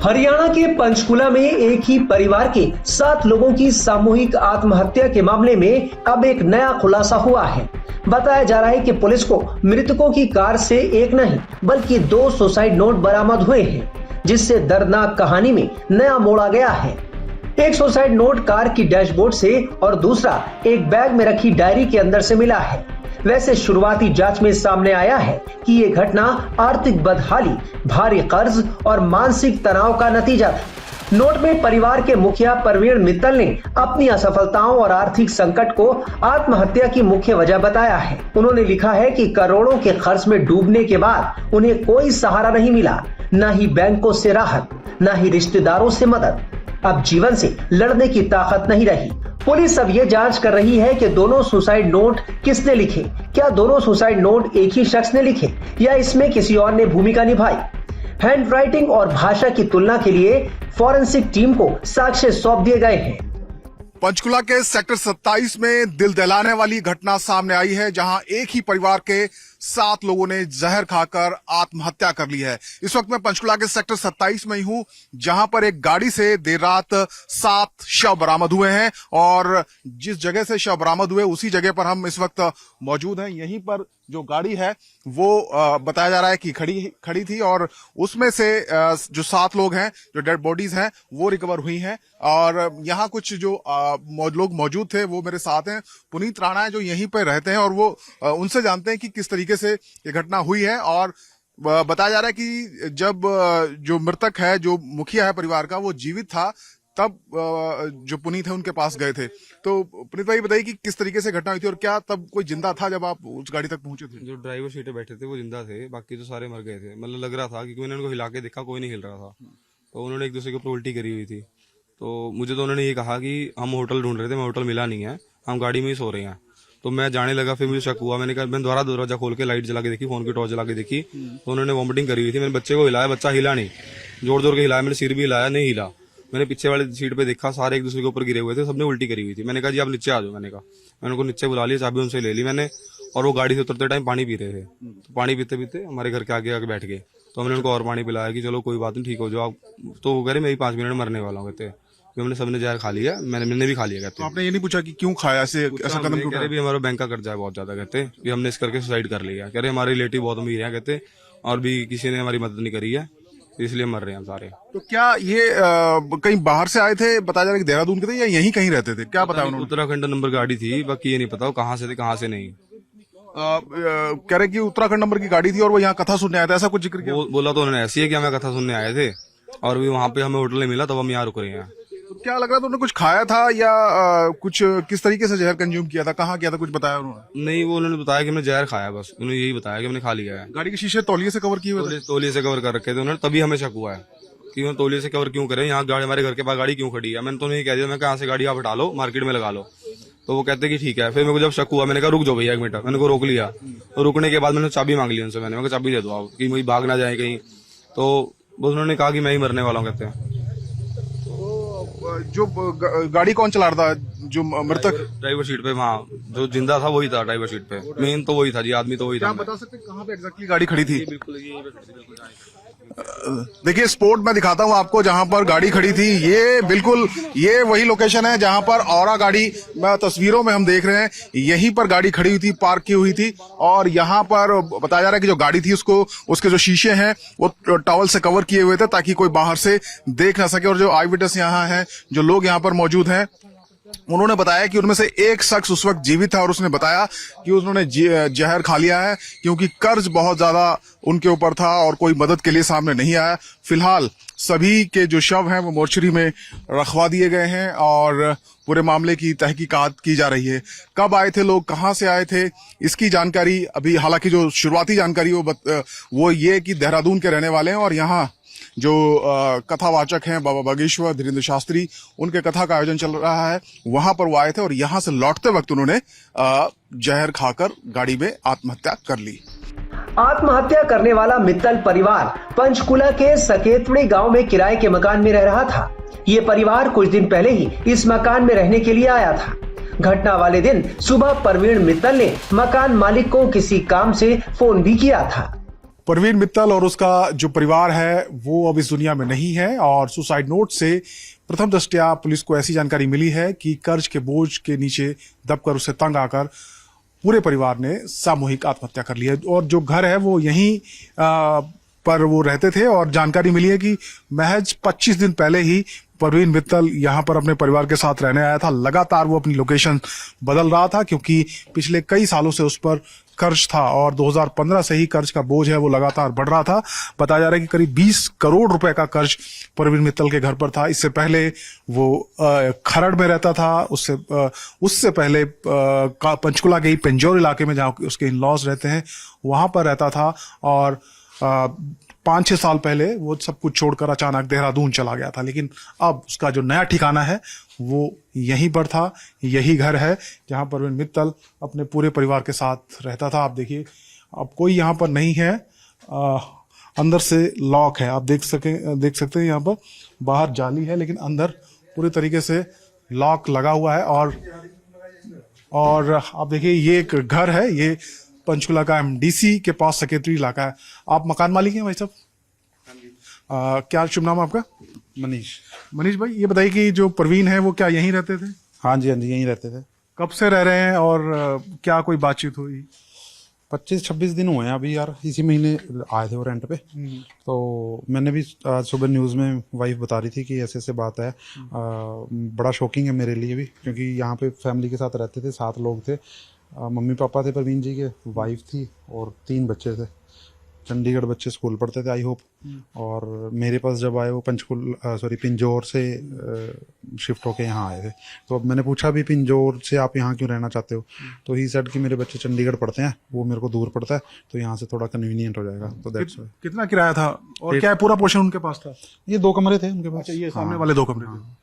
हरियाणा के पंचकुला में एक ही परिवार के 7 लोगों की सामूहिक आत्महत्या के मामले में अब एक नया खुलासा हुआ है। बताया जा रहा है कि पुलिस को मृतकों की कार से एक नहीं बल्कि 2 सुसाइड नोट बरामद हुए हैं, जिससे दर्दनाक कहानी में नया मोड़ आ गया है। एक सुसाइड नोट कार की डैशबोर्ड से और दूसरा एक बैग में रखी डायरी के अंदर से मिला है। वैसे शुरुआती जांच में सामने आया है कि ये घटना आर्थिक बदहाली, भारी कर्ज और मानसिक तनाव का नतीजा था। नोट में परिवार के मुखिया प्रवीण मित्तल ने अपनी असफलताओं और आर्थिक संकट को आत्महत्या की मुख्य वजह बताया है। उन्होंने लिखा है कि करोड़ों के खर्च में डूबने के बाद उन्हें कोई सहारा नहीं मिला, न ही बैंकों से राहत, न ही रिश्तेदारों से मदद। अब जीवन से लड़ने की ताकत नहीं रही। पुलिस अब ये जांच कर रही है कि दोनों सुसाइड नोट किसने लिखे। क्या दोनों सुसाइड नोट एक ही शख्स ने लिखे या इसमें किसी और ने भूमिका निभाई। हैंडराइटिंग और भाषा की तुलना के लिए फॉरेंसिक टीम को साक्ष्य सौंप दिए गए हैं। पंचकुला के सेक्टर 27 में दिल दहलाने वाली घटना सामने आई है, जहां एक ही परिवार के 7 लोगों ने जहर खाकर आत्महत्या कर ली है। इस वक्त मैं पंचकुला के सेक्टर 27 में ही हूं, जहां पर एक गाड़ी से देर रात 7 शव बरामद हुए हैं और जिस जगह से शव बरामद हुए उसी जगह पर हम इस वक्त मौजूद हैं। यहीं पर जो गाड़ी है वो बताया जा रहा है कि खड़ी थी और उसमें से जो 7 लोग हैं, जो डेड बॉडीज हैं, वो रिकवर हुई हैं। और यहाँ कुछ जो लोग मौजूद थे वो मेरे साथ हैं। पुनीत राणा है जो यहीं पर रहते हैं और वो उनसे जानते हैं कि किस तरीके से ये घटना हुई है। और बताया जा रहा है कि जब जो मृतक है, जो मुखिया है परिवार का, वो जीवित था, तब जो पुनीत है उनके पास गए थे। तो पुनीत भाई बताइए कि किस तरीके से घटना हुई थी और क्या तब कोई जिंदा था जब आप उस गाड़ी तक पहुंचे थे। जो ड्राइवर सीट पे बैठे थे वो जिंदा थे, बाकी तो सारे मर गए थे। मतलब लग रहा था क्योंकि मैंने उनको हिला के देखा, कोई नहीं हिल रहा था। तो उन्होंने एक दूसरे के ऊपर उल्टी करी हुई थी। तो मुझे तो उन्होंने ये कहा कि हम होटल ढूंढ रहे थे, मैं होटल मिला नहीं है, हम गाड़ी में ही सो रहे हैं। तो मैं जाने लगा, फिर मुझे शक हुआ। मैंने कहा, मैंने दोबारा दरवाजा खोल के लाइट जला के देखी, फोन की टॉर्च जला के देखी, तो उन्होंने वॉमिटिंग करी हुई थी। मैंने बच्चे को हिलाया, बच्चा हिला नहीं, जोर जोर के हिलाया, मैंने सिर भी हिलाया, नहीं हिला। मैंने पीछे वाले सीट पे देखा, सारे एक दूसरे के ऊपर गिरे हुए थे, सबने उल्टी करी हुई थी। मैंने कहा जी आप नीचे आ जाओ। मैंने उनको नीचे बुला लिया, चाबी उनसे ले ली मैंने, और वो गाड़ी से उतरते टाइम पानी पी रहे थे। तो पानी पीते पीते हमारे घर के आगे बैठ गए। तो हमने उनको और पानी पिलाया कि चलो कोई बात नहीं, ठीक हो जाओ आप। तो वो कह रहे मैं 5 मिनट मरने वाला हूँ कहते। हमने सबने जहर खा लिया, मैंने भी खा लिया कहते। तो आपने ये नहीं पूछा कि क्यों खाया, ऐसा कदम क्यों? कह रहे भी हमारा बैंक का कर्जा है बहुत ज्यादा कहते, कि हमने इस करके सुसाइड कर लिया। कह रहे हमारे रिलेटिव बहुत अमीर है कहते, और भी किसी ने हमारी मदद नहीं करी है, इसलिए मर रहे हैं सारे। तो क्या ये कहीं बाहर से आए थे, बताया जा रहा है कि देहरादून के थे, या यहीं कहीं रहते थे, क्या पता? उन्होंने उत्तराखंड नंबर गाड़ी थी, बाकी ये नहीं पता कहाँ से थे कहाँ से नहीं। कह रहे कि उत्तराखंड नंबर की गाड़ी थी और वो यहाँ कथा सुनने आया था, ऐसा कुछ जिक्र किया? बोला तो उन्होंने ऐसी है कि हमें कथा सुनने आए थे और भी वहाँ पे हमें होटल नहीं मिला, तब हम यहाँ रुक रहे हैं। तो क्या लग रहा था, उन्होंने कुछ खाया था या कुछ किस तरीके से जहर कंज्यूम किया था, कहाँ किया था, कुछ बताया उन्होंने? नहीं, वो उन्होंने बताया कि हमने जहर खाया, बस उन्होंने यही बताया कि हमने खा लिया है। गाड़ी के शीशे तौलिए से कवर किए हुए थे? तौलिए से कवर कर रखे थे उन्होंने, तभी हमें शक हुआ है कि उन्होंने तौलिए से कवर क्यों करे, यहाँ गाड़ी हमारे घर के पास गाड़ी क्यों खड़ी है। मैंने तो नहीं कह दिया, मैं कहा से गाड़ी आप हटा लो, मार्केट में लगा लो। तो वो कहते कि ठीक है। फिर मेरे को जब शक हुआ, मैंने कहा रुक जाओ भैया 1 मिनट, मैंने को रोक लिया। तो रुकने के बाद मैंने चाबी मांग ली उनसे, मैंने कहा चाबी दे दो आप, कि मुझे भाग ना जाए कहीं। तो उन्होंने कहा कि मैं ही मरने वाला हूँ कहते हैं। जो गाड़ी कौन चला रहा था, जो मृतक? ड्राइवर सीट पे, वहाँ जो जिंदा था वही था ड्राइवर सीट पे, मेन तो वही था जी, आदमी तो वही था। आप बता सकते हैं कहाँ पे एग्जैक्टली गाड़ी खड़ी थी? देखिए स्पॉट में दिखाता हूँ आपको, जहां पर गाड़ी खड़ी थी, ये बिल्कुल ये वही लोकेशन है जहां पर औरा गाड़ी तस्वीरों में हम देख रहे हैं। यहीं पर गाड़ी खड़ी हुई थी, पार्क की हुई थी, और यहाँ पर बताया जा रहा है कि जो गाड़ी थी उसके जो शीशे हैं वो टॉवल से कवर किए हुए थे ताकि कोई बाहर से देख ना सके। और जो आई विटनेस यहाँ है, जो लोग यहाँ पर मौजूद हैं, उन्होंने बताया कि उनमें से एक शख्स उस वक्त जीवित था और उसने बताया कि उन्होंने जहर खा लिया है क्योंकि कर्ज बहुत ज्यादा उनके ऊपर था और कोई मदद के लिए सामने नहीं आया। फिलहाल सभी के जो शव हैं वो मोर्चरी में रखवा दिए गए हैं और पूरे मामले की तहकीकात की जा रही है। कब आए थे लोग, कहां से आए थे, इसकी जानकारी अभी, हालांकि जो शुरुआती जानकारी वो ये कि देहरादून के रहने वाले हैं और यहाँ जो कथावाचक हैं बाबा बागेश्वर धीरेन्द्र शास्त्री, उनके कथा का आयोजन चल रहा है, वहां पर वो आए थे और यहां से लौटते वक्त उन्होंने जहर खाकर गाड़ी में आत्महत्या कर ली। आत्महत्या करने वाला मित्तल परिवार पंचकुला के सकेतड़ी गांव में किराए के मकान में रह रहा था। ये परिवार कुछ दिन पहले ही इस मकान में रहने के लिए आया था। घटना वाले दिन सुबह प्रवीण मित्तल ने मकान मालिक को किसी काम से फोन भी किया था। परवीन मित्तल और उसका जो परिवार है वो अब इस दुनिया में नहीं है और सुसाइड नोट से प्रथम दृष्टया पुलिस को ऐसी जानकारी मिली है कि कर्ज के बोझ के नीचे दबकर उसे तंग आकर पूरे परिवार ने सामूहिक आत्महत्या कर ली है। और जो घर है वो यहीं पर वो रहते थे और जानकारी मिली है कि महज 25 दिन पहले ही परवीन मित्तल यहाँ पर अपने परिवार के साथ रहने आया था। लगातार वो अपनी लोकेशन बदल रहा था क्योंकि पिछले कई सालों से उस पर कर्ज था और 2015 से ही कर्ज का बोझ है वो लगातार बढ़ रहा था। बताया जा रहा है कि करीब 20 करोड़ रुपए का कर्ज परवीन मित्तल के घर पर था। इससे पहले वो खरड़ में रहता था, उससे पहले पंचकुला के पिंजौर इलाके में जहाँ उसके इन लॉज रहते हैं वहां पर रहता था और 5-6 साल पहले वो सब कुछ छोड़कर अचानक देहरादून चला गया था। लेकिन अब उसका जो नया ठिकाना है वो यहीं पर था, यही घर है जहां परवीन मित्तल अपने पूरे परिवार के साथ रहता था। आप देखिए अब कोई यहाँ पर नहीं है, अंदर से लॉक है, आप देख सकते हैं यहाँ पर बाहर जाली है लेकिन अंदर पूरे तरीके से लॉक लगा हुआ है। और आप देखिए ये एक घर है, ये पंचकुला का एमडीसी के पास सेक्रेटरी इलाका है। आप मकान मालिक हैं भाई साहब? क्या शुभ नाम आपका? मनीष भाई, ये बताइए कि जो परवीन है वो क्या यहीं रहते थे? हाँ जी यहीं रहते थे। कब से रह रहे हैं और क्या कोई बातचीत हुई? 25-26 दिन हुए हैं अभी यार, इसी महीने आए थे वो रेंट पे। तो मैंने भी आज सुबह न्यूज़ में वाइफ बता रही थी कि ऐसे ऐसे बात है। बड़ा शॉकिंग है मेरे लिए भी क्योंकि यहाँ पे फैमिली के साथ रहते थे, 7 लोग थे। मम्मी पापा थे परवीन जी के, वाइफ थी और 3 बच्चे थे। चंडीगढ़ बच्चे स्कूल पढ़ते थे आई होप। और मेरे पास जब आए वो पिंजौर से शिफ्ट होके यहाँ आए थे। तो अब मैंने पूछा भी पिंजौर से आप यहाँ क्यों रहना चाहते हो? तो ही सेड कि मेरे बच्चे चंडीगढ़ पढ़ते हैं, वो मेरे को दूर पड़ता है तो यहाँ से थोड़ा कन्वीनियंट हो जाएगा। तो दैट्स व्हाई। कितना किराया था और क्या पूरा पोर्शन उनके पास था? ये 2 कमरे थे उनके पास। ये सामने वाले 2 कमरे थे।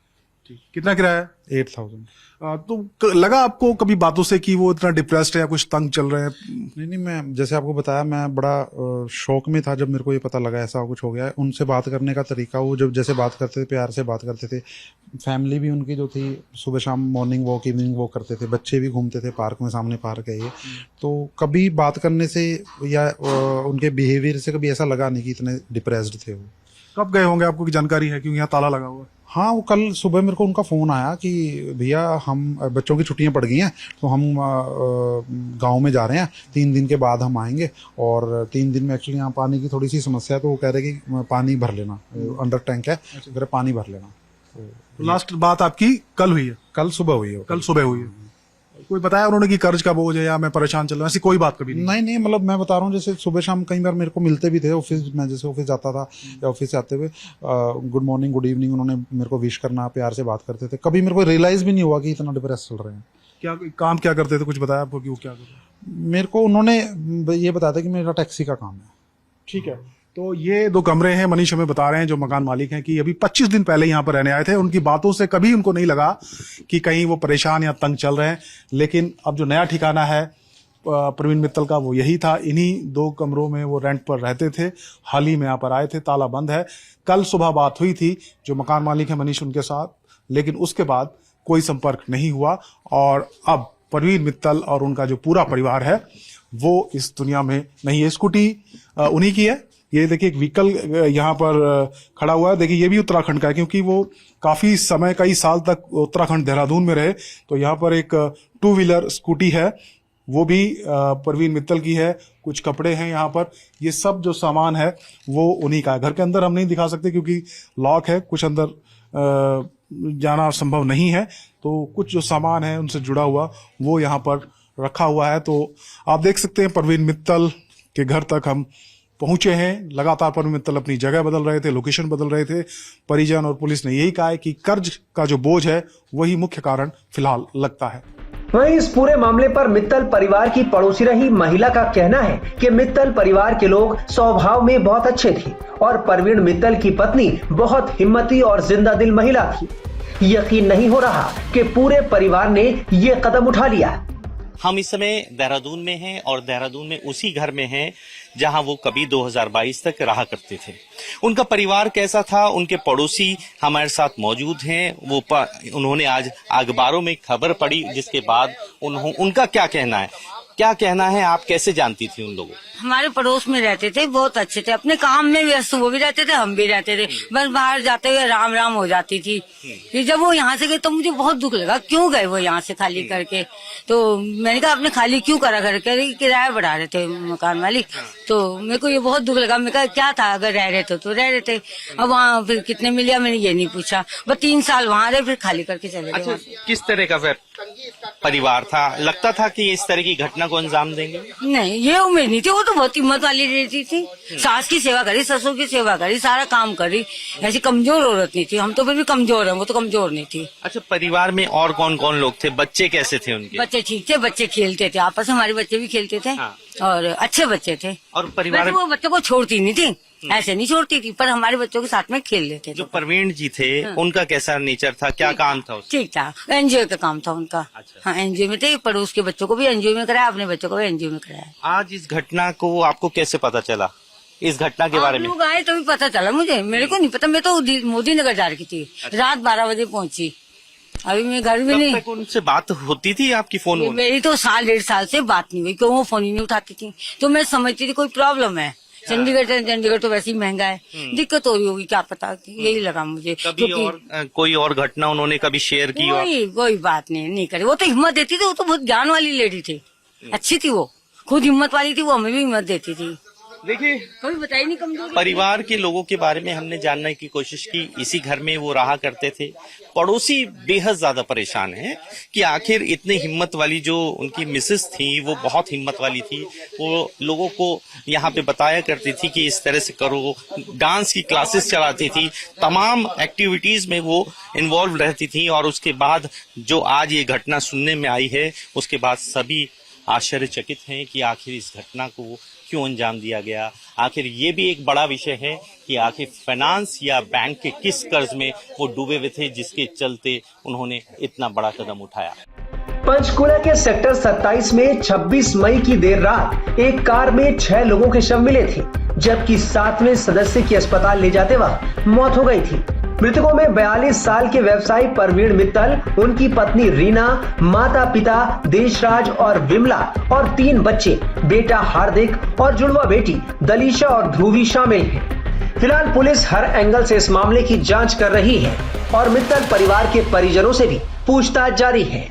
कितना किराया? 8,000। तो लगा आपको कभी बातों से कि वो इतना डिप्रेस्ड है या कुछ तंग चल रहे हैं? नहीं, मैं जैसे आपको बताया मैं बड़ा शौक में था जब मेरे को ये पता लगा ऐसा कुछ हो गया है। उनसे बात करने का तरीका, वो जब जैसे बात करते थे प्यार से बात करते थे। फैमिली भी उनकी जो थी सुबह शाम मॉर्निंग वॉक इवनिंग वॉक करते थे, बच्चे भी घूमते थे पार्क में, सामने पार्क है ये। तो कभी बात करने से या उनके बिहेवियर से कभी ऐसा लगा नहीं कि इतने डिप्रेस्ड थे वो। कब गए होंगे आपको की जानकारी है क्योंकि यहाँ ताला लगा हुआ है? हाँ, वो कल सुबह मेरे को उनका फ़ोन आया कि भैया हम बच्चों की छुट्टियां पड़ गई हैं तो हम गांव में जा रहे हैं, 3 दिन के बाद हम आएंगे। और 3 दिन में एक्चुअली यहाँ पानी की थोड़ी सी समस्या है तो वो कह रहे कि पानी भर लेना, अंडर टैंक है, अगर पानी भर लेना। तो लास्ट बात आपकी कल हुई है? कल सुबह हुई है। कल सुबह हुई है। कोई बताया उन्होंने कि कर्ज का बोझ है या मैं परेशान चल रहा हूँ, ऐसी कोई बात कभी नहीं? नहीं, मतलब मैं बता रहा हूँ जैसे सुबह शाम कई बार मेरे को मिलते भी थे ऑफिस में, जैसे ऑफिस जाता था या ऑफिस से आते हुए गुड मॉर्निंग गुड इवनिंग उन्होंने मेरे को विश करना, प्यार से बात करते थे। कभी मेरे को रियलाइज भी नहीं हुआ कि इतना डिप्रेस चल रहे हैं। क्या काम क्या करते थे, कुछ बताया आपको कि वो क्या करते? मेरे को उन्होंने ये बताया था कि मेरा टैक्सी का काम है। ठीक है, तो ये 2 कमरे हैं, मनीष हमें बता रहे हैं जो मकान मालिक हैं कि अभी 25 दिन पहले यहाँ पर रहने आए थे। उनकी बातों से कभी उनको नहीं लगा कि कहीं वो परेशान या तंग चल रहे हैं। लेकिन अब जो नया ठिकाना है परवीन मित्तल का वो यही था, इन्हीं 2 कमरों में वो रेंट पर रहते थे। हाल ही में यहाँ पर आए थे, ताला बंद है। कल सुबह बात हुई थी जो मकान मालिक है मनीष उनके साथ, लेकिन उसके बाद कोई संपर्क नहीं हुआ। और अब परवीन मित्तल और उनका जो पूरा परिवार है वो इस दुनिया में नहीं है। स्कूटी उन्हीं की है। ये देखिए एक व्हीकल यहाँ पर खड़ा हुआ है, देखिए ये भी उत्तराखंड का है क्योंकि वो काफी समय कई साल तक उत्तराखंड देहरादून में रहे। तो यहाँ पर एक 2 व्हीलर स्कूटी है, वो भी परवीन मित्तल की है। कुछ कपड़े हैं यहाँ पर, ये सब जो सामान है वो उन्हीं का है। घर के अंदर हम नहीं दिखा सकते क्योंकि लॉक है, कुछ अंदर जाना संभव नहीं है। तो कुछ जो सामान है उनसे जुड़ा हुआ वो यहाँ पर रखा हुआ है। तो आप देख सकते हैं परवीन मित्तल के घर तक हम पहुंचे हैं। लगातार परवीन मित्तल अपनी जगह बदल रहे थे, लोकेशन बदल रहे थे। परिजन और पुलिस ने यही कहा है कि कर्ज का जो बोझ है वही मुख्य कारण फिलहाल लगता है। वहीं इस पूरे मामले पर मित्तल परिवार की पड़ोसी रही महिला का कहना है कि मित्तल परिवार के लोग स्वभाव में बहुत अच्छे थे और परवीन मित्तल की पत्नी बहुत हिम्मती और जिंदा दिल महिला थी। यकीन नहीं हो रहा कि पूरे परिवार ने ये कदम उठा लिया। हम इस समय देहरादून में हैं और देहरादून में उसी घर में हैं जहां वो कभी 2022 तक रहा करते थे। उनका परिवार कैसा था, उनके पड़ोसी हमारे साथ मौजूद हैं। उन्होंने आज अखबारों में खबर पढ़ी जिसके बाद उनका क्या कहना है। क्या कहना है, आप कैसे जानती थी उन लोगों को? हमारे पड़ोस में रहते थे, बहुत अच्छे थे, अपने काम में व्यस्त, वो भी रहते थे, हम भी रहते थे। बस बाहर जाते हुए राम राम हो जाती थी। फिर जब वो यहाँ से गए तो मुझे बहुत दुख लगा, क्यों गए वो यहाँ से खाली करके। तो मैंने कहा आपने खाली क्यों करा घर के, किराया बढ़ा रहे थे मकान मालिक। तो मेरे को ये बहुत दुख लगा। मैं कहा क्या था, अगर रह रहे तो रह रहे थे। अब वहाँ फिर कितने मिले मैंने ये नहीं पूछा, बस 3 साल वहाँ रहे, फिर खाली करके चले गए। किस तरह का फिर परिवार था? लगता था कि इस तरह की घटना को अंजाम देंगे? नहीं, ये उम्मीद नहीं थी। वो तो बहुत हिम्मत वाली रहती थी, सास की सेवा करी, ससुर की सेवा करी, सारा काम करी। ऐसी कमजोर औरत नहीं थी। हम तो फिर भी कमजोर हैं, वो तो कमजोर नहीं थी। अच्छा, परिवार में और कौन कौन लोग थे? बच्चे कैसे थे उनके? बच्चे ठीक थे, बच्चे खेलते थे आपस में, हमारे बच्चे भी खेलते थे। हाँ। और अच्छे बच्चे थे। और परिवार वैसे वो बच्चों को छोड़ती नहीं थी, ऐसे नहीं छोड़ती थी, पर हमारे बच्चों के साथ में खेल लेते जो थे। प्रवीण जी थे उनका कैसा नेचर था, क्या काम था उसका? ठीक था, एनजीओ का काम था उनका। अच्छा। हाँ, एनजीओ में थे, पड़ोस के बच्चों को भी एनजीओ में कराया, अपने बच्चों को भी एनजीओ में कराया। आज इस घटना को आपको कैसे पता चला, इस घटना के बारे आप में? लोग आए तभी पता चला मुझे, मेरे को नहीं पता। मैं तो मोदी नगर जा रही थी, रात 12 बजे पहुंची। अभी मैं घर में नहीं। तब तक उनसे बात होती थी आपकी फोन में? मेरी तो 1.5 साल से बात नहीं हुई, क्यों वो फोन ही नहीं उठाती थी। तो मैं समझती थी कोई प्रॉब्लम है। चंडीगढ़ तो वैसे ही महंगा है, दिक्कत हो रही होगी, क्या पता, यही लगा मुझे। कभी और कोई और घटना उन्होंने कभी शेयर की? और कोई बात नहीं करे। वो तो हिम्मत देती थी, वो तो बहुत ज्ञान वाली लेडी थी, अच्छी थी, वो खुद हिम्मत वाली थी, वो हमें भी हिम्मत देती थी। देखिए, कभी बताई नहीं कमजोरी। परिवार के लोगों के बारे में हमने जानने की कोशिश की। इसी घर में वो रहा करते थे। पड़ोसी बेहद ज्यादा परेशान हैं कि आखिर इतने हिम्मत वाली जो उनकी मिसेस थी, वो बहुत हिम्मत वाली थी। वो लोगों को यहाँ पे बताया करती थी कि इस तरह से करो, डांस की क्लासेस चलाती थी, तमाम एक्टिविटीज में वो इन्वॉल्व रहती थी। और उसके बाद जो आज ये घटना सुनने में आई है, उसके बाद सभी आश्चर्यचकित हैं कि आखिर इस घटना को क्यों अंजाम दिया गया। आखिर ये भी एक बड़ा विषय है कि आखिर फाइनेंस या बैंक के किस कर्ज में वो डूबे हुए थे, जिसके चलते उन्होंने इतना बड़ा कदम उठाया। पंचकुला के सेक्टर 27 में 26 मई की देर रात एक कार में 6 लोगों के शव मिले थे, जबकि 7वें सदस्य की अस्पताल ले जाते वक्त मौत हो गई थी। मृतकों में 42 साल के व्यवसायी प्रवीण मित्तल, उनकी पत्नी रीना, माता पिता देशराज और विमला और 3 बच्चे, बेटा हार्दिक और जुड़वा बेटी दलीशा और ध्रुवी शामिल हैं। फिलहाल पुलिस हर एंगल से इस मामले की जांच कर रही है और मित्तल परिवार के परिजनों से भी पूछताछ जारी है।